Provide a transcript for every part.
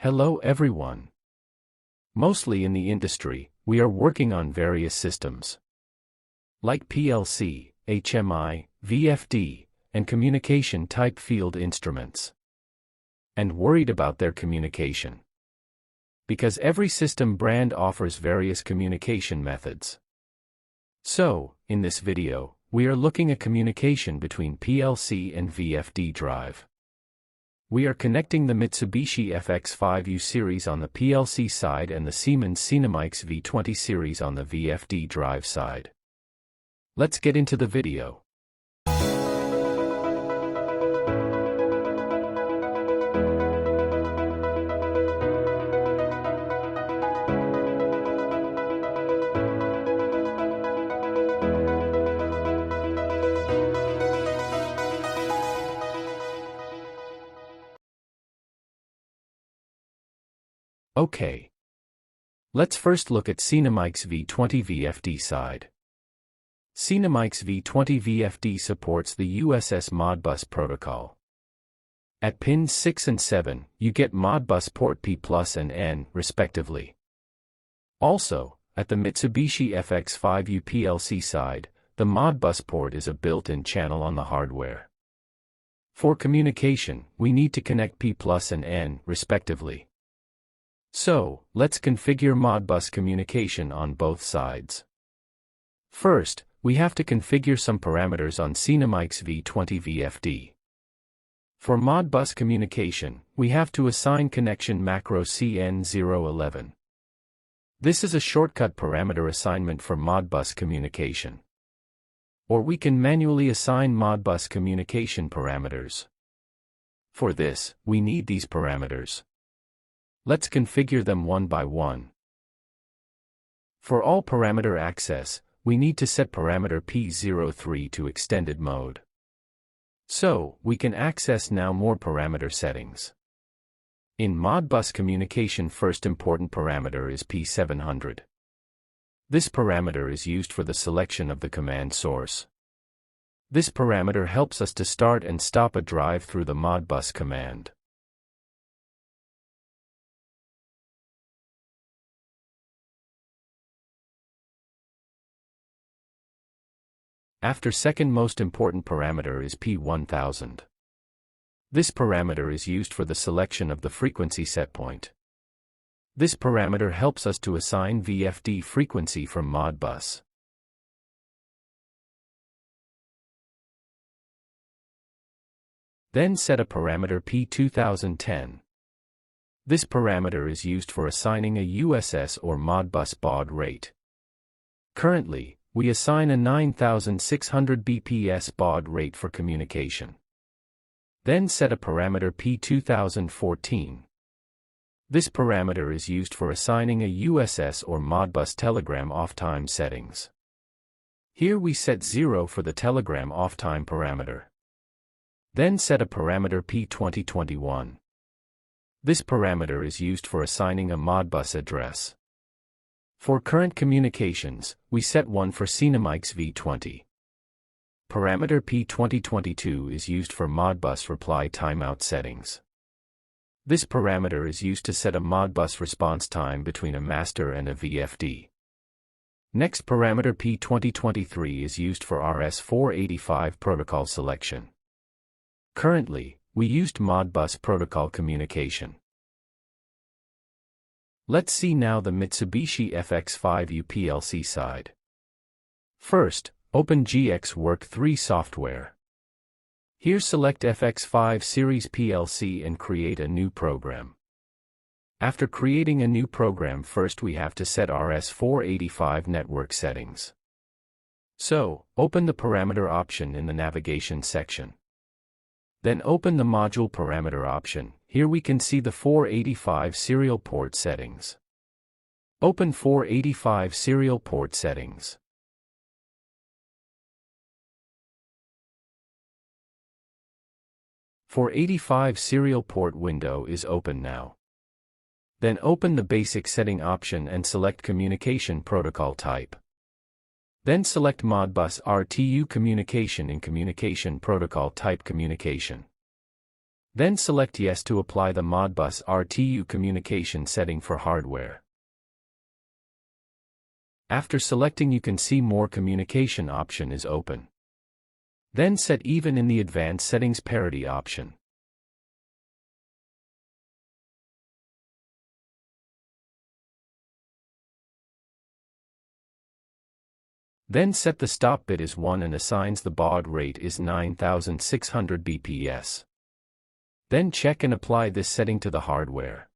Hello everyone. Mostly in the industry, we are working on various systems like PLC, HMI, VFD, and communication type field instruments. And worried about their communication. Because every system brand offers various communication methods. So, in this video, we are looking at communication between PLC and VFD drive. We are connecting the Mitsubishi Fx5U series on the PLC side and the Siemens SINAMICS V20 series on the VFD drive side. Let's get into the video. Okay. Let's first look at Sinamics V20 VFD side. Sinamics V20 VFD supports the USS Modbus protocol. At pins 6 and 7, you get Modbus port P plus and N, respectively. Also, at the Mitsubishi Fx5U PLC side, the Modbus port is a built-in channel on the hardware. For communication, we need to connect P plus and N, respectively. So, let's configure Modbus communication on both sides. First, we have to configure some parameters on Sinamics V20 VFD. For Modbus communication, we have to assign connection macro CN011. This is a shortcut parameter assignment for Modbus communication. Or we can manually assign Modbus communication parameters. For this, we need these parameters. Let's configure them one by one. For all parameter access, we need to set parameter P03 to extended mode. So, we can access now more parameter settings. In Modbus communication, first important parameter is P700. This parameter is used for the selection of the command source. This parameter helps us to start and stop a drive through the Modbus command. After second most important parameter is P1000. This parameter is used for the selection of the frequency setpoint. This parameter helps us to assign VFD frequency from Modbus. Then set a parameter P2010. This parameter is used for assigning a USS or Modbus baud rate. Currently, we assign a 9600 bps baud rate for communication. Then set a parameter P2014. This parameter is used for assigning a USS or Modbus telegram off-time settings. Here we set 0 for the telegram off-time parameter. Then set a parameter P2021. This parameter is used for assigning a Modbus address. For current communications, we set 1 for Sinamics V20. Parameter P2022 is used for Modbus reply timeout settings. This parameter is used to set a Modbus response time between a master and a VFD. Next parameter P2023 is used for RS485 protocol selection. Currently, we used Modbus protocol communication. Let's see now the Mitsubishi Fx5U PLC side. First, open GXWork3 software. Here select FX5 series PLC and create a new program. After creating a new program, first we have to set RS485 network settings. So, open the parameter option in the navigation section. Then open the module parameter option. Here we can see the 485 serial port settings. Open 485 serial port settings. For 85 serial port window is open now. Then open the basic setting option and select communication protocol type. Then select Modbus RTU communication in communication protocol type communication. Then select Yes to apply the Modbus RTU communication setting for hardware. After selecting, you can see More Communication option is open. Then set Even in the Advanced Settings Parity option. Then set the stop bit as 1 and assigns the baud rate is 9600 bps. Then check and apply this setting to the hardware.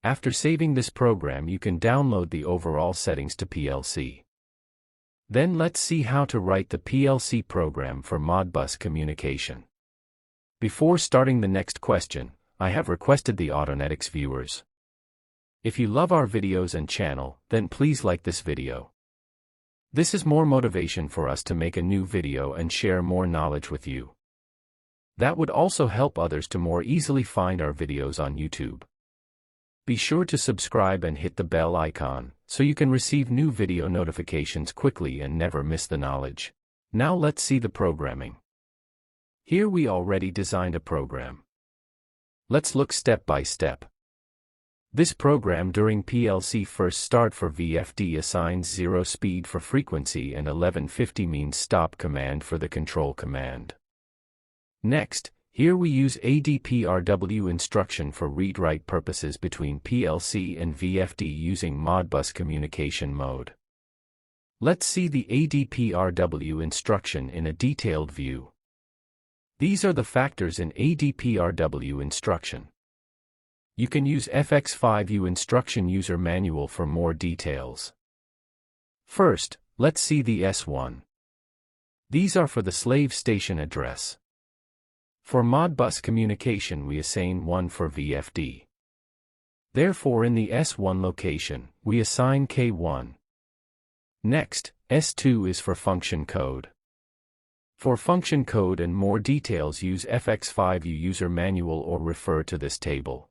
After saving this program, you can download the overall settings to PLC. Then let's see how to write the PLC program for Modbus communication. Before starting the next question, I have requested the Autonetics viewers. If you love our videos and channel, then please like this video. This is more motivation for us to make a new video and share more knowledge with you. That would also help others to more easily find our videos on YouTube. Be sure to subscribe and hit the bell icon, so you can receive new video notifications quickly and never miss the knowledge. Now let's see the programming. Here we already designed a program. Let's look step by step. This program during PLC first start for VFD assigns 0 speed for frequency and 1150 means stop command for the control command. Next, here we use ADPRW instruction for read-write purposes between PLC and VFD using Modbus communication mode. Let's see the ADPRW instruction in a detailed view. These are the factors in ADPRW instruction. You can use FX5U instruction user manual for more details. First, let's see the S1. These are for the slave station address. For Modbus communication we assign 1 for VFD. Therefore in the S1 location, we assign K1. Next, S2 is for function code. For function code and more details use FX5U user manual or refer to this table.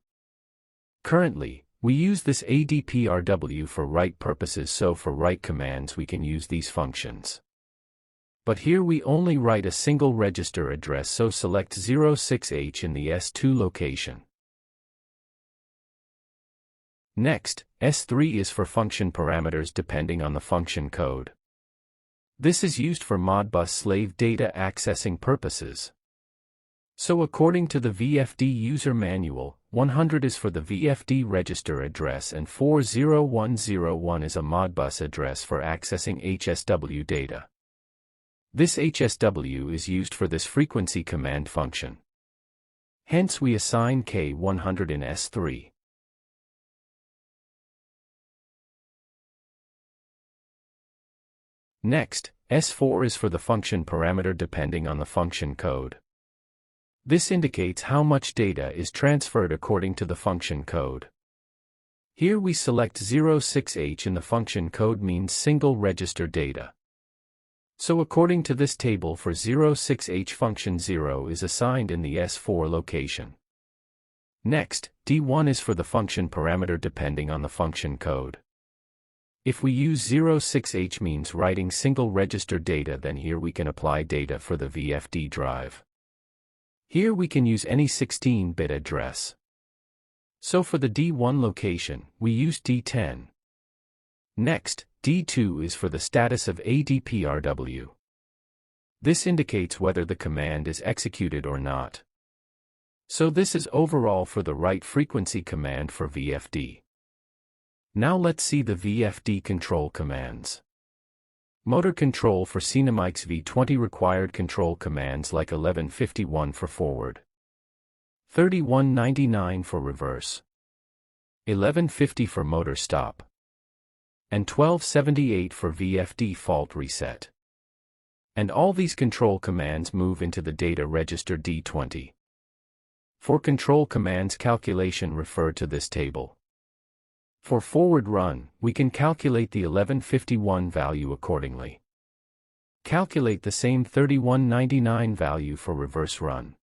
Currently, we use this ADPRW for write purposes, so for write commands we can use these functions. But here we only write a single register address, so select 06H in the S2 location. Next, S3 is for function parameters depending on the function code. This is used for Modbus slave data accessing purposes. So according to the VFD user manual, 100 is for the VFD register address and 40101 is a Modbus address for accessing HSW data. This HSW is used for this frequency command function. Hence we assign K100 in S3. Next, S4 is for the function parameter depending on the function code. This indicates how much data is transferred according to the function code. Here we select 06H in the function code means single register data. So according to this table for 06H function 0 is assigned in the S4 location. Next, D1 is for the function parameter depending on the function code. If we use 06H means writing single register data, then here we can apply data for the VFD drive. Here we can use any 16-bit address. So for the D1 location, we use D10. Next, D2 is for the status of ADPRW. This indicates whether the command is executed or not. So this is overall for the write frequency command for VFD. Now let's see the VFD control commands. Motor control for SINAMICS V20 required control commands like 1151 for forward, 3199 for reverse, 1150 for motor stop, and 1278 for VFD fault reset. And all these control commands move into the data register D20. For control commands calculation, refer to this table. For forward run, we can calculate the 1151 value accordingly. Calculate the same 3199 value for reverse run,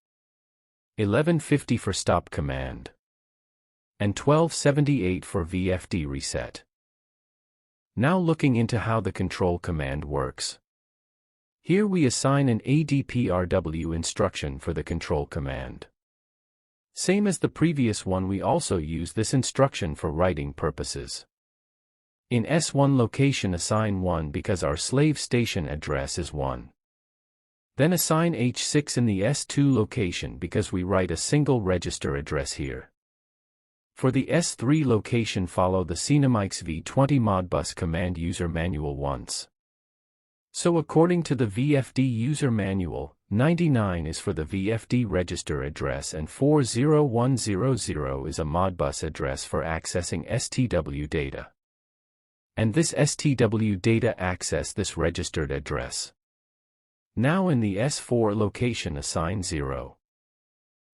1150 for stop command, and 1278 for VFD reset. Now looking into how the control command works. Here we assign an ADPRW instruction for the control command. Same as the previous one, we also use this instruction for writing purposes. In S1 location assign 1 because our slave station address is 1. Then assign H6 in the S2 location because we write a single register address here. For the S3 location, follow the Sinamics V20 Modbus command user manual once. So according to the VFD user manual, 99 is for the VFD register address and 40100 is a Modbus address for accessing STW data. And this STW data access this registered address. Now in the S4 location assign 0.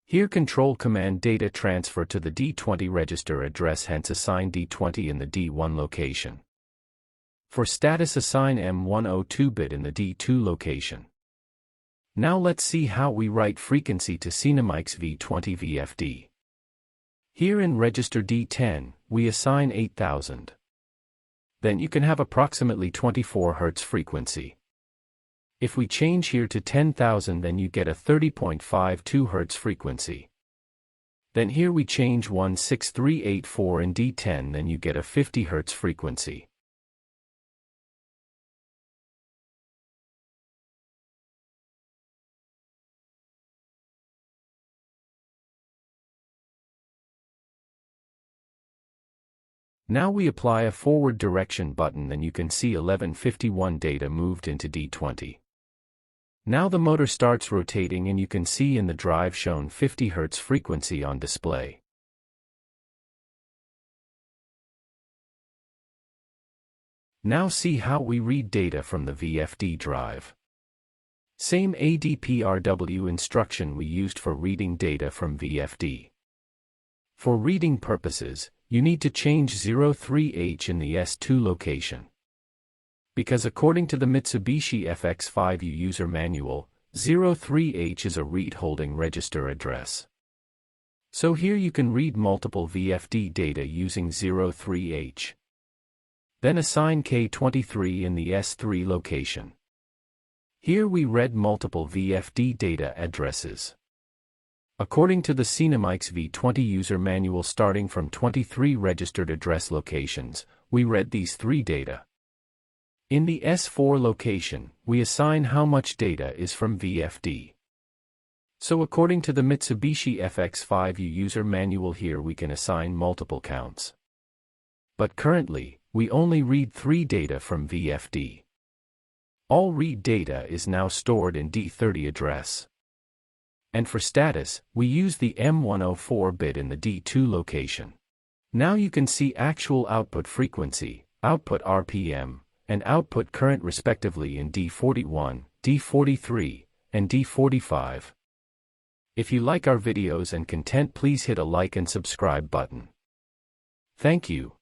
Here control command data transfer to the D20 register address, hence assign D20 in the D1 location. For status assign M102 bit in the D2 location. Now let's see how we write frequency to Sinamics V20 VFD. Here in register D10, we assign 8000. Then you can have approximately 24 Hz frequency. If we change here to 10,000, then you get a 30.52 Hz frequency. Then here we change 16384 in D10, then you get a 50 Hz frequency. Now we apply a forward direction button, then you can see 1151 data moved into D20. Now the motor starts rotating and you can see in the drive shown 50 Hz frequency on display. Now see how we read data from the VFD drive. Same ADPRW instruction we used for reading data from VFD. For reading purposes, you need to change 03H in the S2 location. Because according to the Mitsubishi Fx5U user manual, 03H is a read-holding register address. So here you can read multiple VFD data using 03H. Then assign K23 in the S3 location. Here we read multiple VFD data addresses. According to the Sinamics V20 user manual, starting from 23 registered address locations, we read these 3 data. In the S4 location, we assign how much data is from VFD. So according to the Mitsubishi Fx5U user manual, here we can assign multiple counts. But currently, we only read 3 data from VFD. All read data is now stored in D30 address. And for status, we use the M104 bit in the D2 location. Now you can see actual output frequency, output RPM, and output current respectively in D41, D43, and D45. If you like our videos and content, please hit a like and subscribe button. Thank you.